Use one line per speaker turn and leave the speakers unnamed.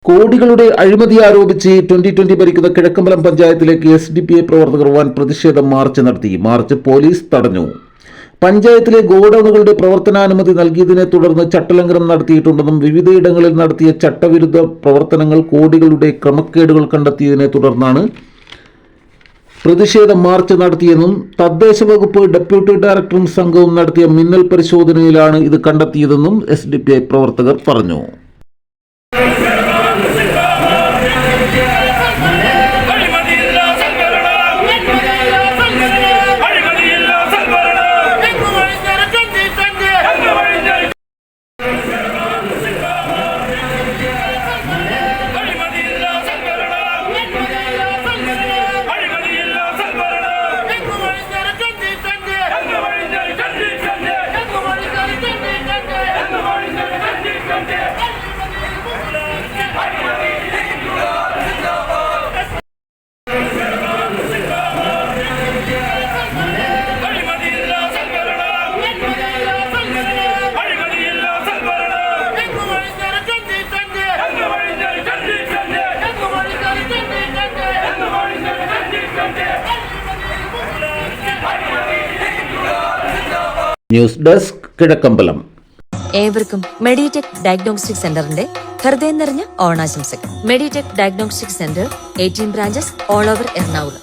കോടികളുടെ അഴിമതി ആരോപിച്ച് 2020 ഭരിക്കുന്ന കിഴക്കമ്പലം പഞ്ചായത്തിലേക്ക് SDPI പ്രവർത്തകർ വൻ പ്രതിഷേധ മാർച്ച് നടത്തി. മാർച്ച് പോലീസ് തടഞ്ഞു. പഞ്ചായത്തിലെ ഗോഡൌണുകളുടെ പ്രവർത്തനാനുമതി നൽകിയതിനെ തുടർന്ന് ചട്ടലംഘനം നടത്തിയിട്ടുണ്ടെന്നും വിവിധയിടങ്ങളിൽ നടത്തിയ ചട്ടവിരുദ്ധ പ്രവർത്തനങ്ങൾ കോടികളുടെ ക്രമക്കേടുകൾ കണ്ടെത്തിയതിനെ തുടർന്നാണ് പ്രതിഷേധ മാർച്ച് നടത്തിയെന്നും തദ്ദേശ വകുപ്പ് ഡെപ്യൂട്ടി ഡയറക്ടറും സംഘവും നടത്തിയ മിന്നൽ പരിശോധനയിലാണ് ഇത് കണ്ടെത്തിയതെന്നും SDPI പ്രവർത്തകർ പറഞ്ഞു. News desk Kizhakkambalam.
ഏവർക്കും മെഡിടെക് ഡയഗ്നോസ്റ്റിക് സെന്ററിന്റെ ഹൃദയം നിറഞ്ഞ ഓണാശംസകൾ. Meditech diagnostic centre 18 branches all over Ernakulam.